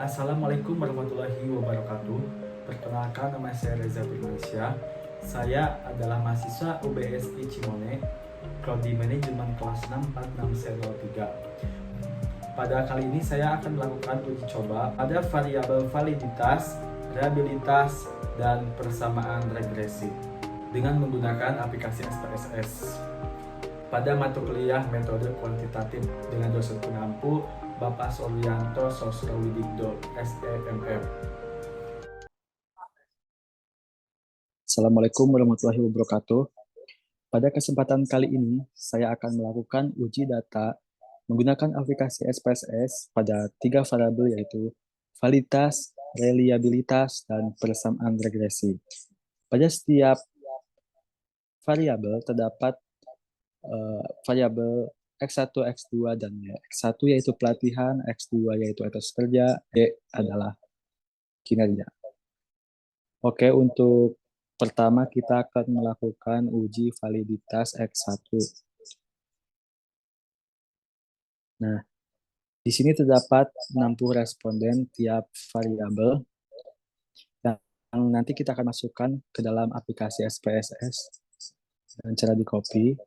Assalamualaikum warahmatullahi wabarakatuh. Perkenalkan, nama saya Reza Firmansyah. Saya adalah mahasiswa UBSI Cimone, Prodi Manajemen kelas 64603. Pada kali ini saya akan melakukan uji coba pada variabel validitas, reliabilitas, dan persamaan regresi dengan menggunakan aplikasi SPSS. Pada mata kuliah metode kuantitatif dengan dosen pengampu Bapak Solianto Sosrowidikdo, SEMM. Assalamualaikum warahmatullahi wabarakatuh. Pada kesempatan kali ini, saya akan melakukan uji data menggunakan aplikasi SPSS pada 3 variabel yaitu validitas, reliabilitas, dan persamaan regresi. Pada setiap variabel terdapat variabel X1, X2, dan Y. X1 yaitu pelatihan, X2 yaitu etos kerja, Y adalah kinerja. Oke, untuk pertama kita akan melakukan uji validitas X1. Nah, di sini terdapat 60 responden tiap variabel yang nanti kita akan masukkan ke dalam aplikasi SPSS dengan cara di copy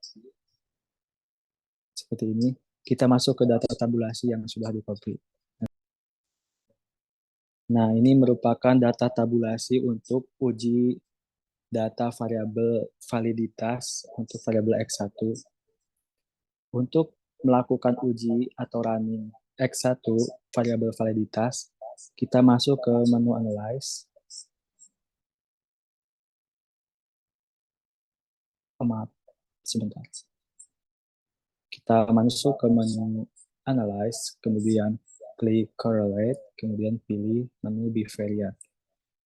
seperti ini. Kita masuk ke data tabulasi yang sudah di copy. Nah, ini merupakan data tabulasi untuk uji data variabel validitas untuk variabel X1. Untuk melakukan uji atau running X1 variabel validitas, kita masuk ke menu analyze. Maaf, sebentar. Kita masuk ke menu analyze, kemudian klik correlate, kemudian pilih menu bivariate.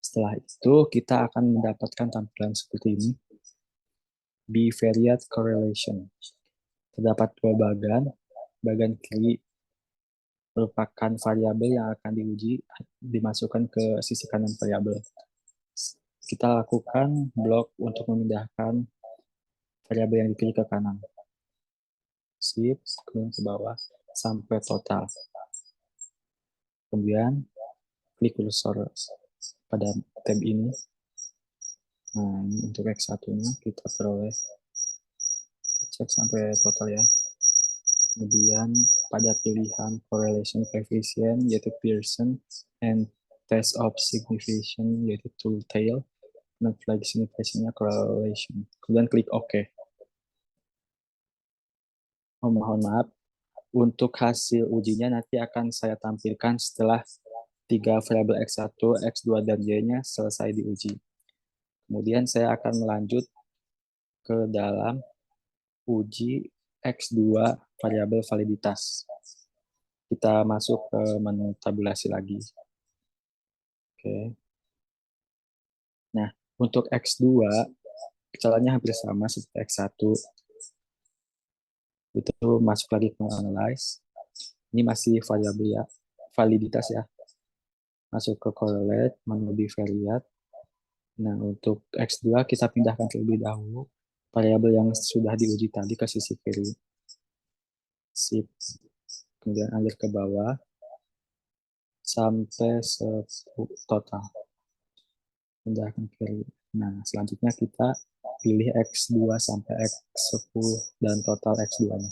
Setelah itu kita akan mendapatkan tampilan seperti ini. Bivariate correlation. Terdapat dua bagan. Bagan kiri merupakan variabel yang akan diuji, dimasukkan ke sisi kanan variabel. Kita lakukan blok untuk memindahkan variabel yang di kiri ke kanan. Shift, kemudian ke bawah, sampai total. Kemudian, klik kursor pada tab ini. Nah, ini untuk X1-nya kita peroleh. Kita cek sampai total ya. Kemudian, pada pilihan correlation coefficient, yaitu Pearson, and test of signification, yaitu tool tail, dan flag signification-nya correlation. Kemudian klik OK. Oh, mohon maaf, untuk hasil ujinya nanti akan saya tampilkan setelah 3 variabel X1, X2, dan Y-nya selesai diuji. Kemudian saya akan melanjut ke dalam uji X2 variabel validitas. Kita masuk ke menu tabulasi lagi. Oke. Nah, untuk X2, caranya hampir sama seperti X1. Itu masuk lagi ke analyze. Ini masih variabel ya, validitas ya. Masuk ke correlate, menu bivariate. Nah, untuk X2 kita pindahkan terlebih dahulu variabel yang sudah diuji tadi ke sisi kiri. Shift, kemudian alir ke bawah sampai total. Pindahkan ke kiri. Nah, selanjutnya kita pilih X2 sampai X10 dan total X2-nya.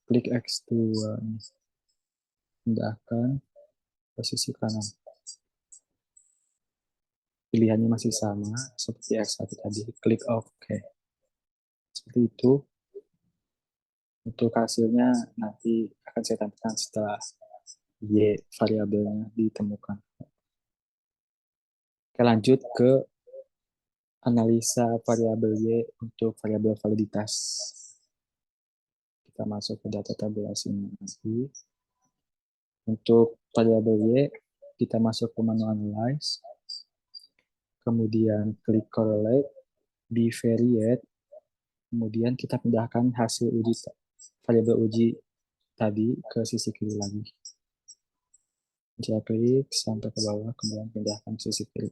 Klik X2, pindahkan posisi kanan. Pilihannya masih sama seperti X1 tadi. Klik OK. Seperti itu. Untuk hasilnya nanti akan saya tampilkan setelah Y variabelnya ditemukan. Oke, lanjut ke analisa variabel Y untuk variabel validitas. Kita masuk ke data tabulasi nanti. Untuk variabel Y, kita masuk ke menu analyze. Kemudian klik correlate, bivariate. Kemudian kita pindahkan hasil uji variabel uji tadi ke sisi kiri lagi. Kita klik sampai ke bawah, kemudian pindahkan ke sisi kiri.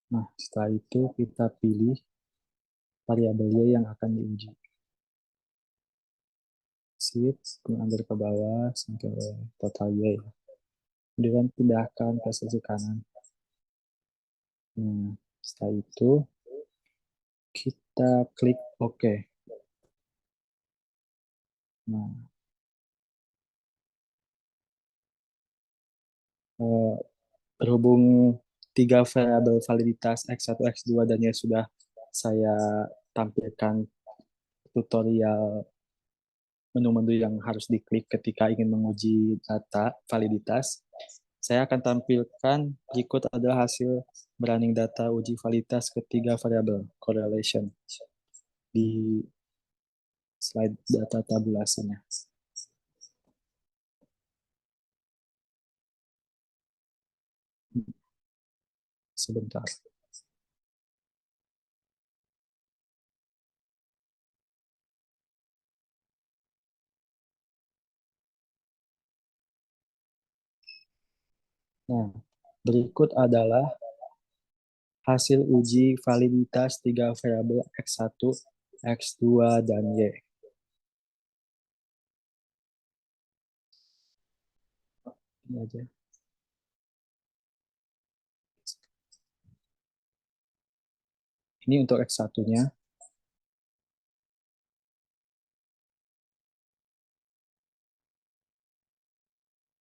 Nah, setelah itu kita pilih variabel Y yang akan diuji. shift, kemudian under ke bawah sampai total Y. Kemudian pindahkan ke sisi kanan. Nah, setelah itu kita klik OK. Nah, berhubung tiga variabel validitas X1, X2, dan Y sudah saya tampilkan tutorial menu-menu yang harus diklik ketika ingin menguji data validitas, saya akan tampilkan berikut adalah hasil running data uji validitas ketiga variabel correlation di slide data tabulasinya. Sebentar. Nah, berikut adalah hasil uji validitas tiga variabel X1, X2, dan Y. Ini aja. Ini untuk X1-nya.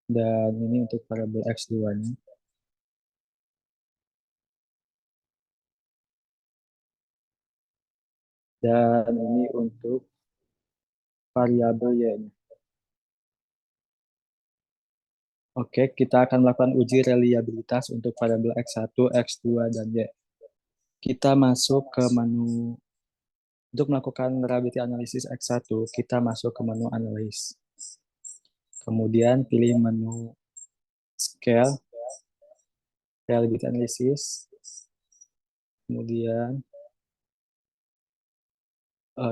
Dan ini untuk variabel X2-nya. Dan ini untuk variabel Y-nya. Oke, kita akan melakukan uji reliabilitas untuk variabel X1, X2, dan Y. Kita masuk ke menu, untuk melakukan reliability analysis X1, kita masuk ke menu analysis. Kemudian pilih menu scale, reliability analysis. Kemudian,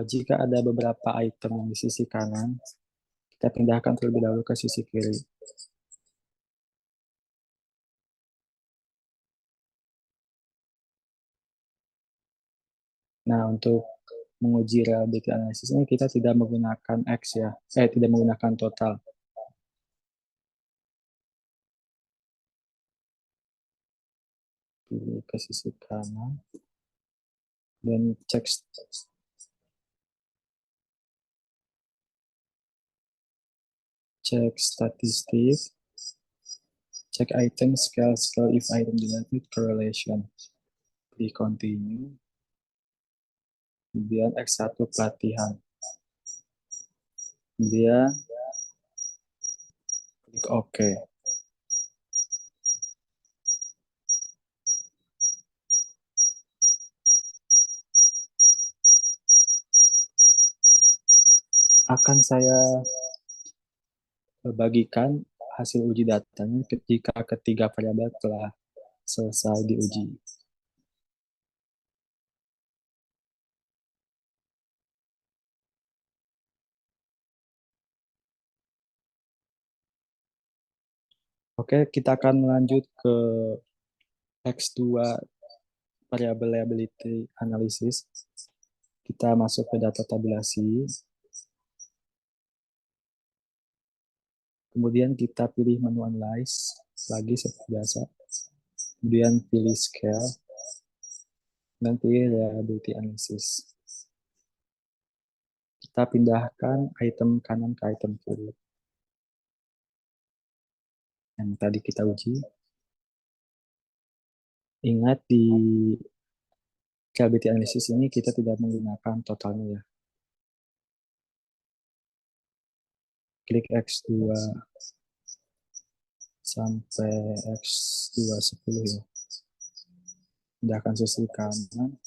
jika ada beberapa item yang di sisi kanan, kita pindahkan terlebih dahulu ke sisi kiri. Nah, untuk menguji reliability analysis ini kita tidak menggunakan X ya, tidak menggunakan total. Pilih ke sisi kanan dan cek statistik, cek item scale if item deleted correlation. Pilih continue. Kemudian X1 pelatihan. Kemudian klik OK. Akan saya bagikan hasil uji datanya ketika ketiga variabel telah selesai diuji. Oke, kita akan lanjut ke X2 variable reliability analysis. Kita masuk ke data tabulasi. Kemudian kita pilih menu analyze lagi seperti biasa. Kemudian pilih scale dan pilih reliability analysis. Kita pindahkan item kanan ke item kiri yang tadi kita uji. Ingat di reliability analysis ini kita tidak menggunakan totalnya ya. Klik X2 sampai X2 10 ya. Pindahkan sisi kanan.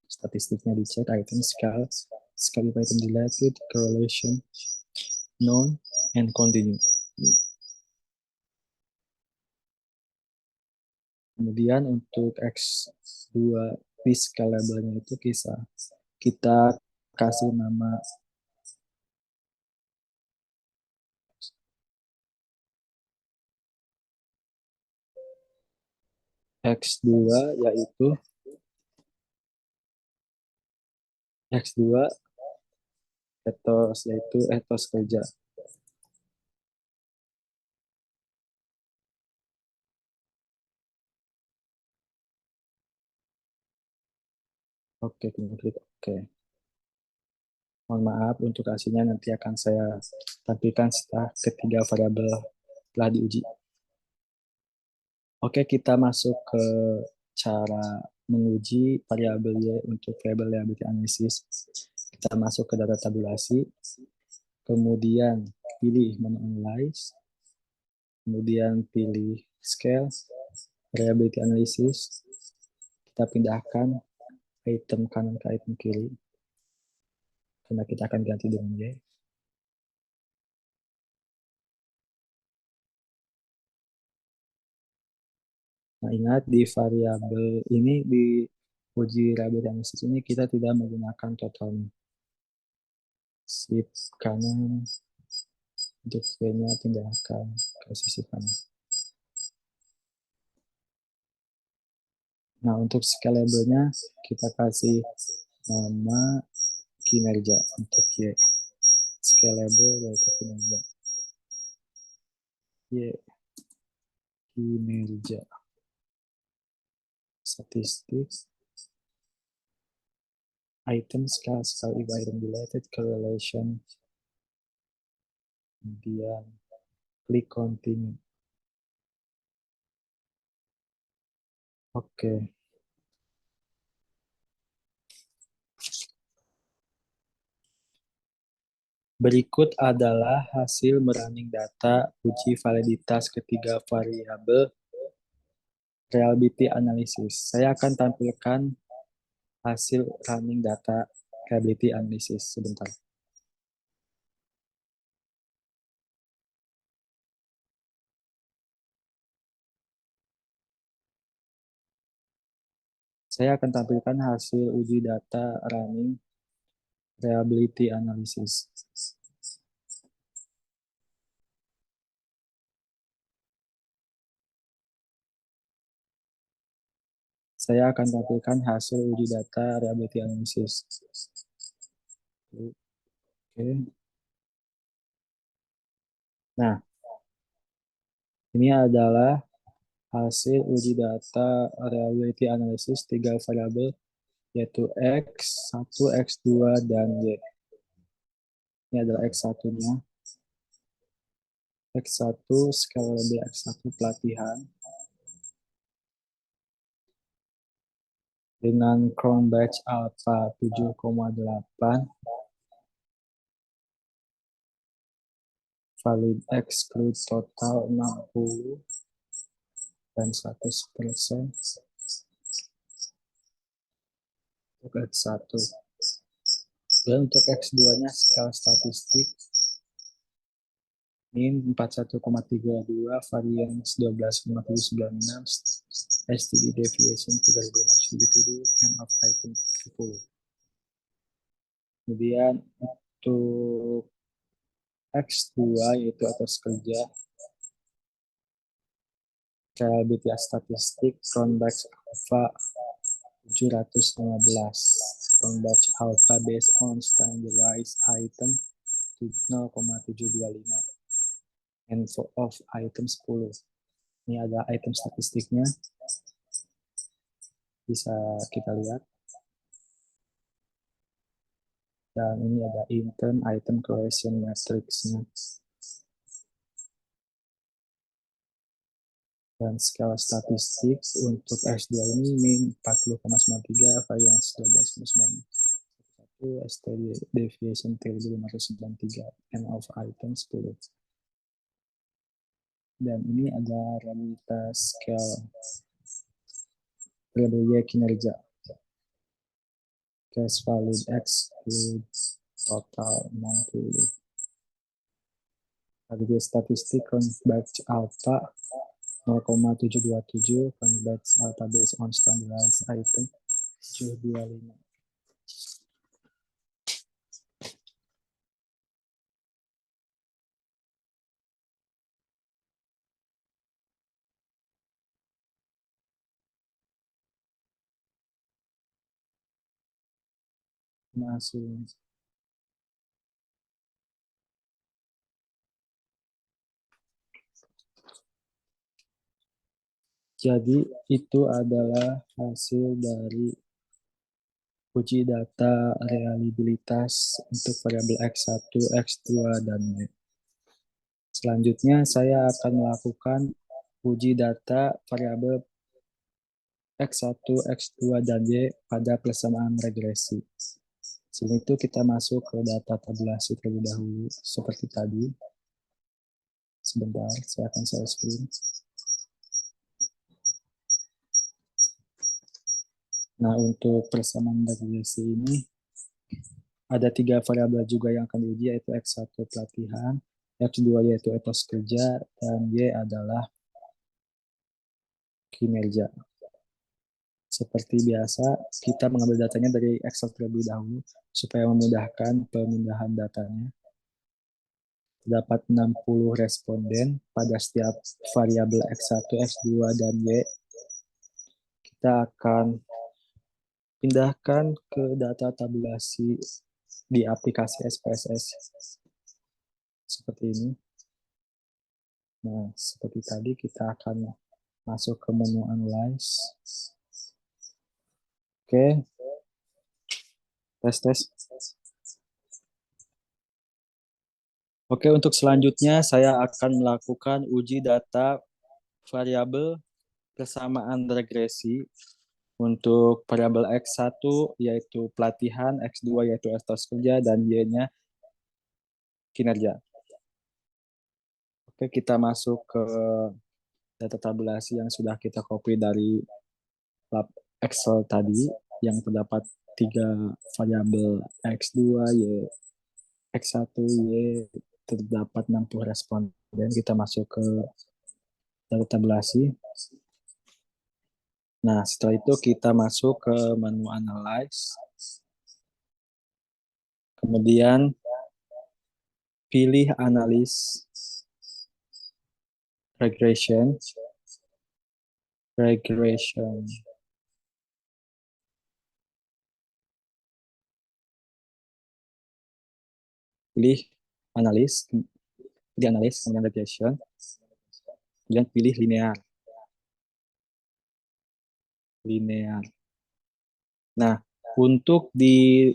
Statistiknya dicek, item scale if item deleted, correlation, known, and continue. Kemudian untuk X2 di scalable-nya itu kita kasih nama X2 yaitu X2 etos, yaitu etos kerja. Oke, klik oke. Mohon maaf untuk hasilnya nanti akan saya tampilkan setelah ketiga variabel telah diuji. Oke, kita masuk ke cara menguji variabel Y untuk variabel liability analysis. Kita masuk ke data tabulasi, kemudian pilih menu analyze, kemudian pilih scale, variability analysis, kita pindahkan item kanan ke item kiri, karena kita akan ganti dengan Y. Nah, ingat di variabel ini, di uji variability analysis ini kita tidak menggunakan totalnya. Shift kanan, untuk Y-nya pindahkan ke sisi kanan. Nah, untuk scalable-nya kita kasih nama kinerja untuk Y. Scalable yaitu kinerja. Y kinerja. Statistik. Item scale if item related correlation. Kemudian klik continue. Oke. Berikut adalah hasil merunning data uji validitas ketiga variabel reliability analysis. Saya akan tampilkan hasil running data reliability analysis sebentar. Saya akan tampilkan hasil uji data running reliability analysis. Saya akan tampilkan hasil uji data reliability analysis. Oke. Nah, ini adalah hasil uji data reliability analysis 3 variabel, yaitu X1, X2, dan Y. Ini adalah X1-nya. X1, scalable X1 pelatihan. Dengan crown batch alpha 7,8, valid exclude total 60 dan 100% untuk X1. Dan untuk X2-nya skala statistik min 41,32, variance 12,796, STD deviation 3.577, count of item 10. Kemudian untuk X2 yaitu atas kerja, reliability statistik crown batch alpha 715, crown batch alpha based on standardized item 0,725, and of item 10. Ini ada item statistiknya, bisa kita lihat. Dan ini ada intern item correlation matrix-nya. Dan skala statistik untuk S2 ini min 40,93, variance 12,9. STD deviation 3.593, and of item 10. Dan ini ada realitas scale periode kinerja. Cash valid exclude total 60. Harga statistik convex alpha 0,727, convex alpha based on standardized item 725. Nah, hasilnya. Jadi itu adalah hasil dari uji data reliabilitas untuk variabel X1, X2, dan Y. Selanjutnya saya akan melakukan uji data variabel X1, X2, dan Y pada persamaan regresi. Sini itu kita masuk ke data tabulasi terlebih dahulu, seperti tadi. Sebentar, saya akan share screen. Nah, untuk persamaan regresi ini, ada 3 variabel juga yang akan diuji, yaitu X1 pelatihan, X2 yaitu etos kerja, dan Y adalah kinerja. Seperti biasa, kita mengambil datanya dari Excel terlebih dahulu, supaya memudahkan pemindahan datanya. Terdapat 60 responden pada setiap variabel X1, X2, dan Y. Kita akan pindahkan ke data tabulasi di aplikasi SPSS seperti ini. Nah, seperti tadi kita akan masuk ke menu analyze. Oke, tes. Oke, untuk selanjutnya saya akan melakukan uji data variabel persamaan regresi untuk variabel X1 yaitu pelatihan, X2 yaitu etos kerja, dan Y-nya kinerja. Oke, kita masuk ke data tabulasi yang sudah kita copy dari lab Excel tadi, yang terdapat 3 variabel X2, Y, X1, Y, terdapat 60 responden. Kita masuk ke data tabulasi. Nah, setelah itu kita masuk ke menu analyze. Kemudian pilih analysis regression. Pilih analis, kemudian regression, kemudian pilih linear. Nah, untuk di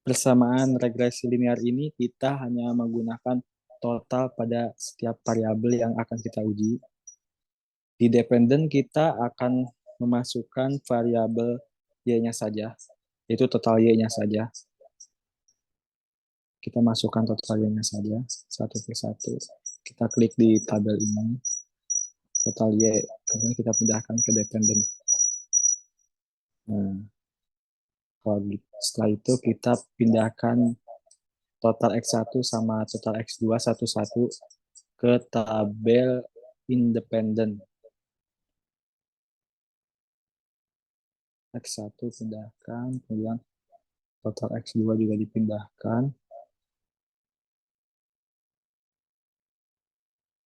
persamaan regresi linear ini kita hanya menggunakan total pada setiap variabel yang akan kita uji. Di dependent kita akan memasukkan variabel y-nya saja, itu total y-nya saja. Kita masukkan total y-nya saja satu persatu. Kita klik di tabel ini, total y, kemudian kita pindahkan ke dependent. Nah, setelah itu kita pindahkan total X1 sama total X2 satu-satu ke tabel independent. X1 pindahkan, kemudian total X2 juga dipindahkan.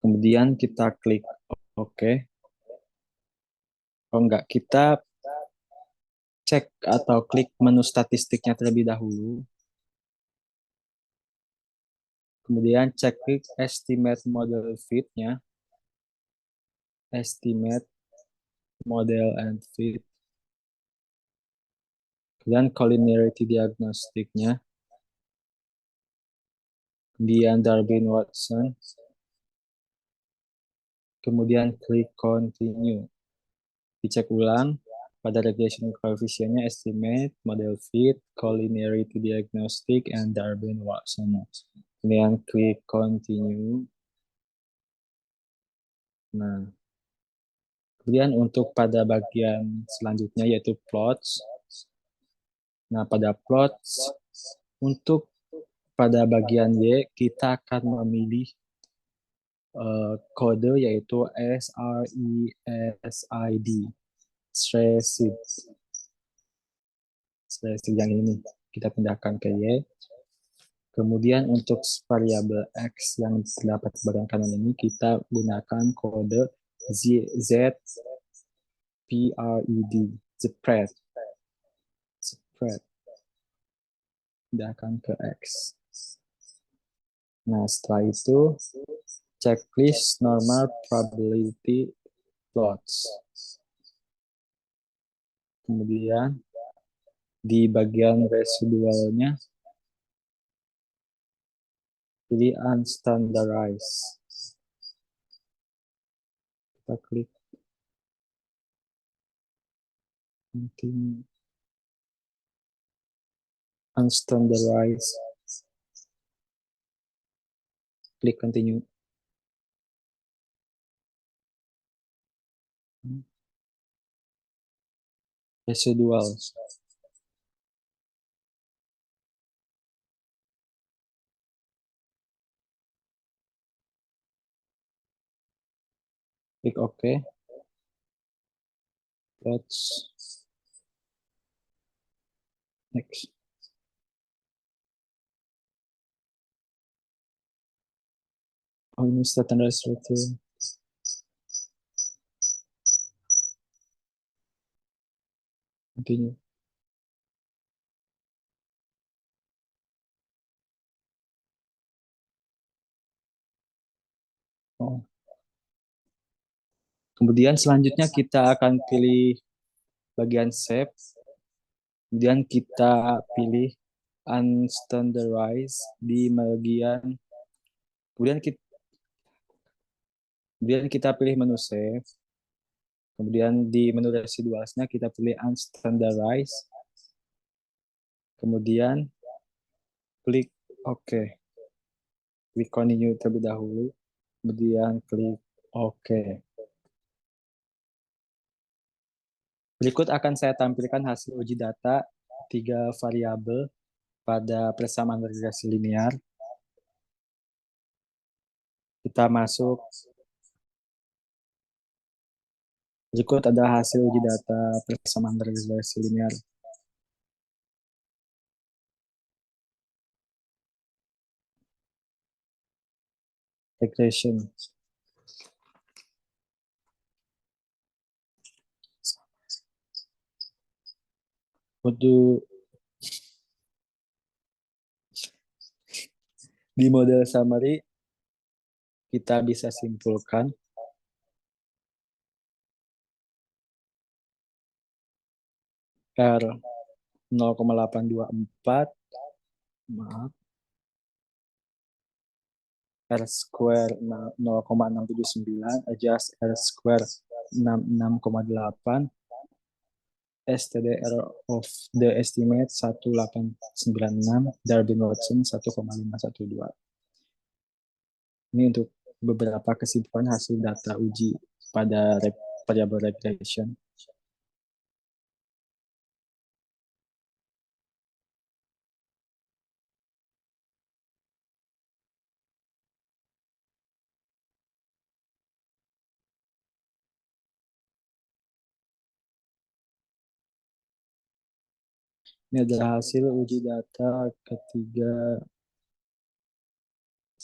Kemudian kita klik OK. Oh enggak, kita cek atau klik menu statistiknya terlebih dahulu. Kemudian cek klik estimate model fit-nya. Estimate model and fit. Kemudian collinearity diagnostiknya. Kemudian Darwin-Watson. Kemudian klik continue. Dicek ulang pada regression coefficient-nya estimate, model fit, collinearity diagnostic, and Darwin-Watson. Kemudian klik continue. Nah, kemudian untuk pada bagian selanjutnya yaitu plots. Nah, pada plots untuk pada bagian Y kita akan memilih kode yaitu SRESID. Stressid yang ini kita pindahkan ke Y. Kemudian untuk variabel X yang terdapat di bagian kanan ini kita gunakan kode ZPRED, spread. Pindahkan ke X. Nah, setelah itu checklist normal probability plots. Kemudian di bagian residualnya pilih unstandardize. Kita klik continue. Unstandardize. Klik continue. Residual. Klik OK. Let's next. Oh, ini standardized review. Continue. Oh. Kemudian selanjutnya kita akan pilih bagian save. Kemudian kita pilih unstandardize di bagian. Kemudian kita pilih menu save. Kemudian di menu residualnya kita pilih unstandardize. Kemudian klik OK. Klik continue terlebih dahulu. Kemudian klik OK. Berikut akan saya tampilkan hasil uji data 3 variabel pada persamaan regresi linear. Kita masuk. Berikut ada hasil uji data persamaan regresi linear. Regression. Untuk di model summary kita bisa simpulkan R 0,824, maaf, R square 0,679, adjust R square 66,8, STDR of the estimate 1896, Darwin-Watson 1,512. Ini untuk beberapa kesimpulan hasil data uji pada variable regression. Ini adalah hasil uji data ketiga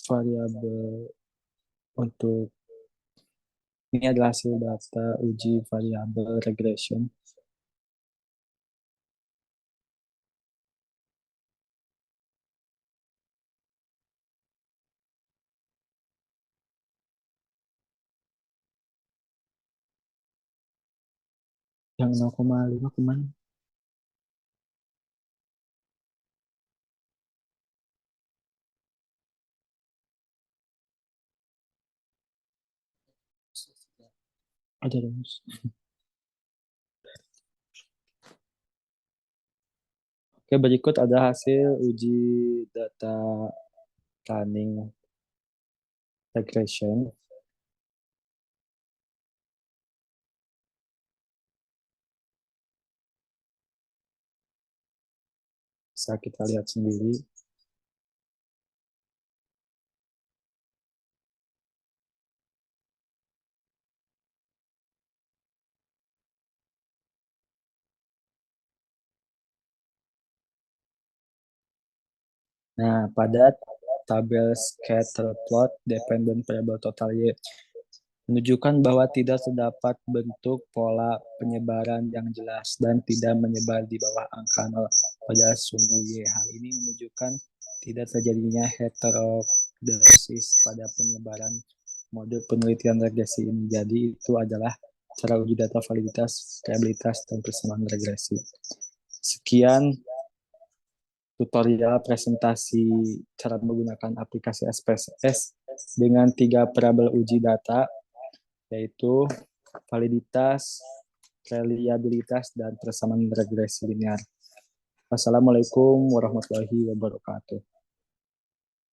variabel untuk ini adalah hasil data uji variabel regression. Yang 0,5 kemana? Ada terus. Oke, berikut ada hasil uji data planning regression. Bisa kita lihat sendiri. Nah, pada tabel scatter plot dependent variable total Y menunjukkan bahwa tidak terdapat bentuk pola penyebaran yang jelas dan tidak menyebar di bawah angka 0 pada sumbu Y. Hal ini menunjukkan tidak terjadinya heterogenesis pada penyebaran mode penelitian regresi ini. Jadi itu adalah cara uji data validitas, reliabilitas, dan persamaan regresi. Sekian tutorial presentasi cara menggunakan aplikasi SPSS dengan 3 variabel uji data, yaitu validitas, reliabilitas, dan persamaan regresi linear. Wassalamualaikum warahmatullahi wabarakatuh.